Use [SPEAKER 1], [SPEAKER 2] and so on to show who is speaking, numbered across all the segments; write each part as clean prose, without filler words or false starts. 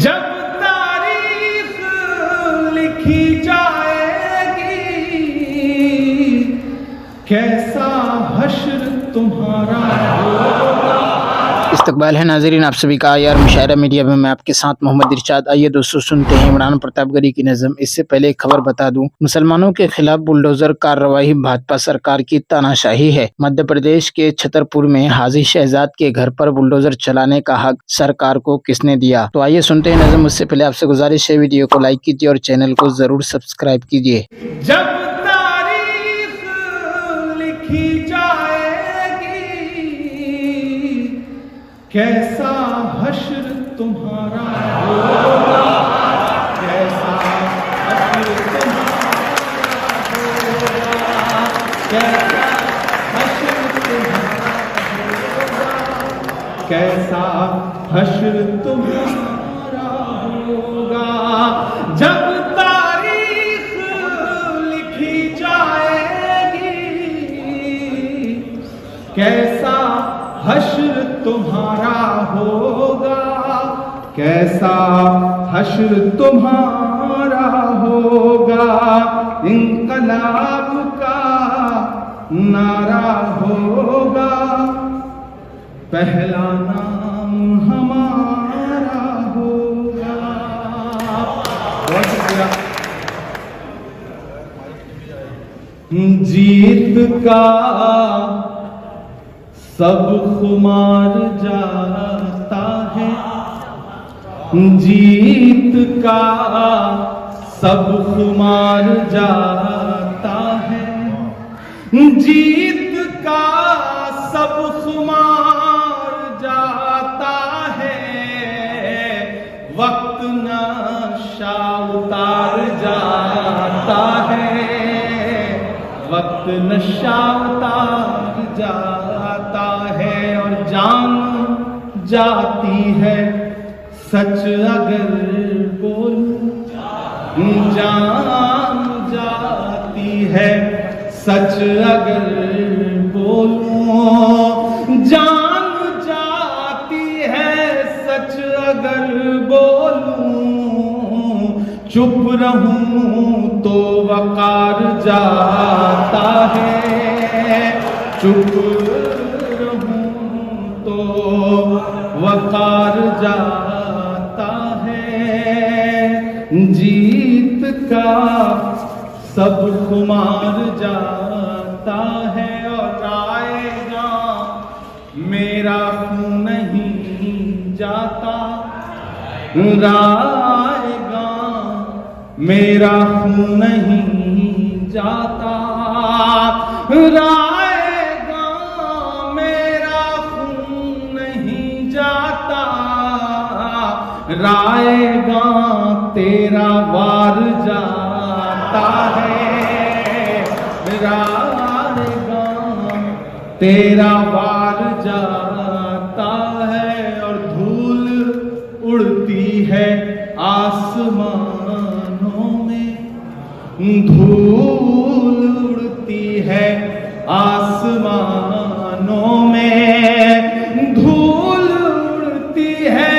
[SPEAKER 1] جب تاریخ لکھی جائے گی کیسا حشر تمہارا ہوگا۔
[SPEAKER 2] استقبال ہے ناظرین آپ سبھی کا IR مشاعرہ میڈیا میں آپ کے ساتھ محمد ارشاد۔ آئیے دوستو سنتے ہیں عمران پرتاپ گڑھی کی نظم۔ اس سے پہلے ایک خبر بتا دوں، مسلمانوں کے خلاف بلڈوزر کارروائی بھاجپا سرکار کی تاناشاہی ہے۔ مدھیہ پردیش کے چھتر پور میں حاجی شہزاد کے گھر پر بلڈوزر چلانے کا حق سرکار کو کس نے دیا؟ تو آئیے سنتے ہیں نظم۔ اس سے پہلے آپ سے گزارش ہے ویڈیو کو لائک کیجیے اور چینل کو ضرور سبسکرائب کیجیے۔
[SPEAKER 1] جب تاریخ لکھی جائے گی کیسا حشر تمہارا ہوگا، کیسا حشر تمہارا ہوگا، کیسا حشر تمہارا ہوگا، کیسا حشر تمہارا ہوگا۔ جب تاریخ لکھی جائے گی کیسا حشر تمہارا ہوگا، کیسا حشر تمہارا ہوگا۔ انقلاب کا نعرہ ہوگا، پہلا نام ہمارا ہوگا۔ بہت شکریہ۔ جیت کا سب خمار جاتا ہے، جیت کا سب خمار جاتا ہے، جیت کا سب خمار جاتا ہے، وقت نشہ اتار جاتا ہے، وقت نشہ اتار جاتا ہے، اور جان جاتی ہے سچ اگر بولوں، جان جاتی ہے سچ اگر بولوں، جان جاتی ہے سچ اگر بولوں، چپ رہوں تو وقار جاتا ہے، چپ رہوں تو وقار جاتا ہے، جیت کا سب خمار جاتا ہے، اور آئے گا میرا خون نہیں جاتا، آئے گا میرا خون نہیں جاتا، آئے گا میرا خون نہیں جاتا، رائے گا تیرا وار جاتا ہے، رائے گا تیرا وار جاتا ہے، اور دھول اڑتی ہے آسمانوں میں، دھول اڑتی ہے آسمانوں میں، دھول اڑتی ہے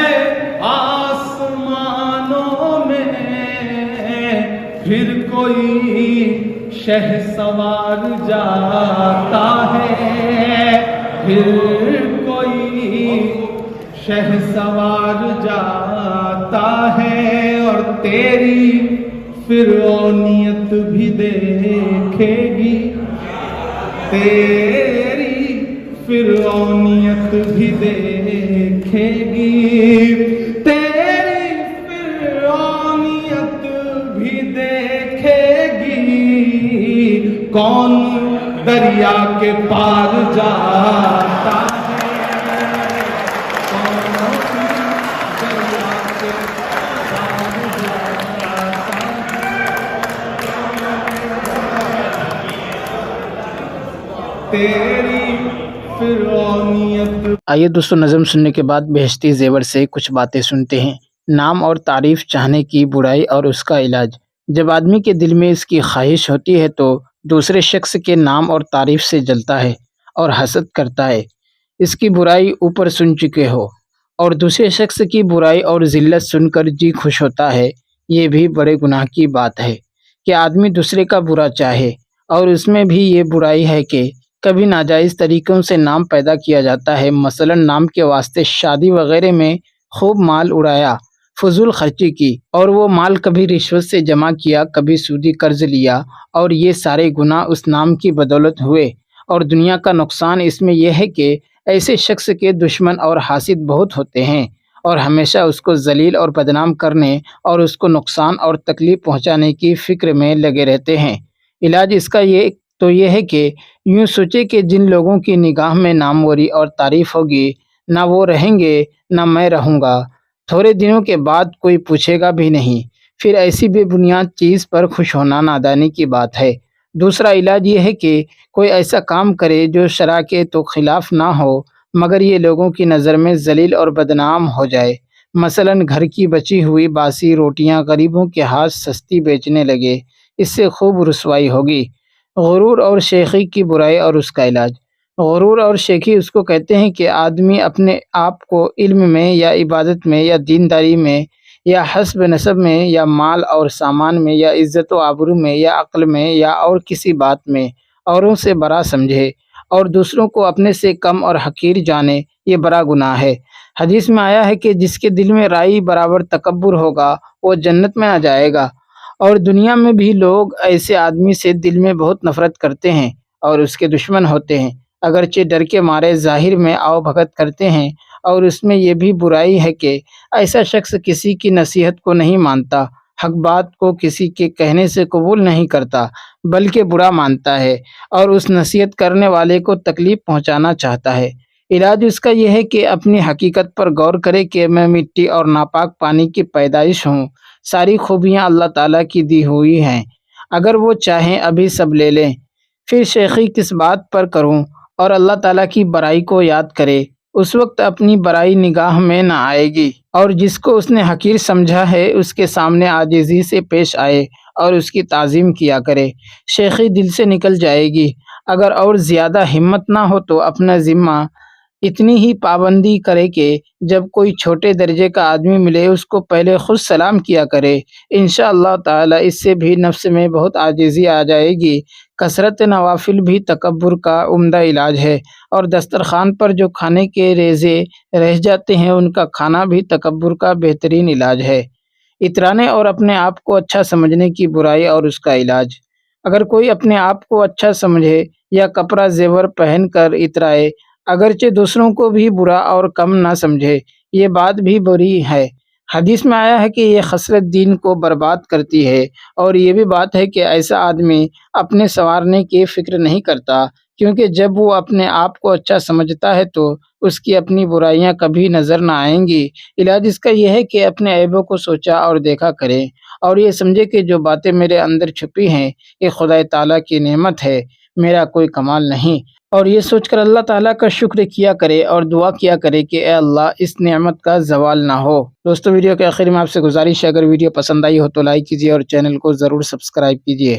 [SPEAKER 1] آسمانوں میں، پھر کوئی شہسوار جاتا ہے، پھر کوئی شہسوار جاتا ہے، اور تیری فرعونیت بھی دیکھے گی، تیری فرعونیت بھی دیکھے گی، تیری فرعونیت بھی دیکھے گی، کون دریا کے پار جاتا ہے، کون دریا کے پار جاتا ہے، تیری فرعونیت۔
[SPEAKER 2] آئیے دوستو نظم سننے کے بعد بہشتی زیور سے کچھ باتیں سنتے ہیں۔ نام اور تعریف چاہنے کی برائی اور اس کا علاج۔ جب آدمی کے دل میں اس کی خواہش ہوتی ہے تو دوسرے شخص کے نام اور تعریف سے جلتا ہے اور حسد کرتا ہے۔ اس کی برائی اوپر سن چکے ہو، اور دوسرے شخص کی برائی اور ذلت سن کر جی خوش ہوتا ہے، یہ بھی بڑے گناہ کی بات ہے کہ آدمی دوسرے کا برا چاہے۔ اور اس میں بھی یہ برائی ہے کہ کبھی ناجائز طریقوں سے نام پیدا کیا جاتا ہے، مثلا نام کے واسطے شادی وغیرہ میں خوب مال اڑایا، فضول خرچی کی، اور وہ مال کبھی رشوت سے جمع کیا، کبھی سودی قرض لیا، اور یہ سارے گناہ اس نام کی بدولت ہوئے۔ اور دنیا کا نقصان اس میں یہ ہے کہ ایسے شخص کے دشمن اور حاسد بہت ہوتے ہیں اور ہمیشہ اس کو ذلیل اور بدنام کرنے اور اس کو نقصان اور تکلیف پہنچانے کی فکر میں لگے رہتے ہیں۔ علاج اس کا یہ ہے کہ یوں سوچے کہ جن لوگوں کی نگاہ میں ناموری اور تعریف ہوگی، نہ وہ رہیں گے نہ میں رہوں گا، تھوڑے دنوں کے بعد کوئی پوچھے گا بھی نہیں، پھر ایسی بے بنیاد چیز پر خوش ہونا نادانی کی بات ہے۔ دوسرا علاج یہ ہے کہ کوئی ایسا کام کرے جو شرع کے تو خلاف نہ ہو مگر یہ لوگوں کی نظر میں ذلیل اور بدنام ہو جائے، مثلا گھر کی بچی ہوئی باسی روٹیاں غریبوں کے ہاتھ سستی بیچنے لگے، اس سے خوب رسوائی ہوگی۔ غرور اور شیخی کی برائی اور اس کا علاج۔ غرور اور شیخی اس کو کہتے ہیں کہ آدمی اپنے آپ کو علم میں یا عبادت میں یا دینداری میں یا حسب نسب میں یا مال اور سامان میں یا عزت و آبرو میں یا عقل میں یا اور کسی بات میں اوروں سے بڑا سمجھے اور دوسروں کو اپنے سے کم اور حقیر جانے، یہ بڑا گناہ ہے۔ حدیث میں آیا ہے کہ جس کے دل میں رائی برابر تکبر ہوگا وہ جنت میں نہ جائے گا۔ اور دنیا میں بھی لوگ ایسے آدمی سے دل میں بہت نفرت کرتے ہیں اور اس کے دشمن ہوتے ہیں، اگرچہ ڈر کے مارے ظاہر میں آؤ بھگت کرتے ہیں۔ اور اس میں یہ بھی برائی ہے کہ ایسا شخص کسی کی نصیحت کو نہیں مانتا، حق بات کو کسی کے کہنے سے قبول نہیں کرتا بلکہ برا مانتا ہے اور اس نصیحت کرنے والے کو تکلیف پہنچانا چاہتا ہے۔ علاج اس کا یہ ہے کہ اپنی حقیقت پر غور کرے کہ میں مٹی اور ناپاک پانی کی پیدائش ہوں، ساری خوبیاں اللہ تعالیٰ کی دی ہوئی ہیں، اگر وہ چاہیں ابھی سب لے لیں، پھر شیخی کس بات پر کروں؟ اور اللہ تعالیٰ کی بڑائی کو یاد کرے، اس وقت اپنی بڑائی نگاہ میں نہ آئے گی، اور جس کو اس نے حقیر سمجھا ہے اس کے سامنے عاجزی سے پیش آئے اور اس کی تعظیم کیا کرے، شیخی دل سے نکل جائے گی۔ اگر اور زیادہ ہمت نہ ہو تو اپنا ذمہ اتنی ہی پابندی کرے کہ جب کوئی چھوٹے درجے کا آدمی ملے اس کو پہلے خود سلام کیا کرے، انشاءاللہ تعالی اس سے بھی نفس میں بہت عاجزی آ جائے گی۔ کثرت نوافل بھی تکبر کا عمدہ علاج ہے، اور دسترخوان پر جو کھانے کے ریزے رہ جاتے ہیں ان کا کھانا بھی تکبر کا بہترین علاج ہے۔ اترانے اور اپنے آپ کو اچھا سمجھنے کی برائی اور اس کا علاج۔ اگر کوئی اپنے آپ کو اچھا سمجھے یا کپڑا زیور پہن کر اترائے، اگرچہ دوسروں کو بھی برا اور کم نہ سمجھے، یہ بات بھی بری ہے۔ حدیث میں آیا ہے کہ یہ خصلت دین کو برباد کرتی ہے، اور یہ بھی بات ہے کہ ایسا آدمی اپنے سنوارنے کی فکر نہیں کرتا، کیونکہ جب وہ اپنے آپ کو اچھا سمجھتا ہے تو اس کی اپنی برائیاں کبھی نظر نہ آئیں گی۔ علاج اس کا یہ ہے کہ اپنے عیبوں کو سوچا اور دیکھا کرے اور یہ سمجھے کہ جو باتیں میرے اندر چھپی ہیں یہ خدا تعالیٰ کی نعمت ہے، میرا کوئی کمال نہیں، اور یہ سوچ کر اللہ تعالیٰ کا شکر کیا کرے اور دعا کیا کرے کہ اے اللہ اس نعمت کا زوال نہ ہو۔ دوستو ویڈیو کے آخر میں آپ سے گزارش ہے، اگر ویڈیو پسند آئی ہو تو لائک کیجیے اور چینل کو ضرور سبسکرائب کیجیے۔